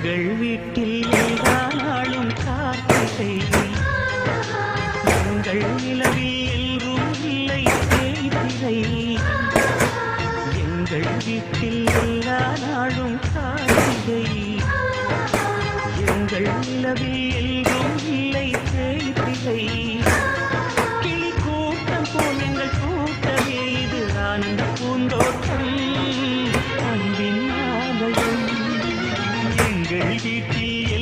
எங்கள் வீட்டில் எல்லா நாளும் கார்த்திகை எங்கள் நிலவில் எல்லோரும் இல்லை தேய்திரை எங்கள் வீட்டில் எல்லா நாளும் கார்த்திகை எங்கள் நிலவில் எல்லோரும் இல்லை தேய்திரை கிளி கூட்டம் போல் எங்கள் கூட்டமே இது ஆனந்த பூந்தோட்டம் அன்பின் ஆலயம் எங்கள் வீட்டில்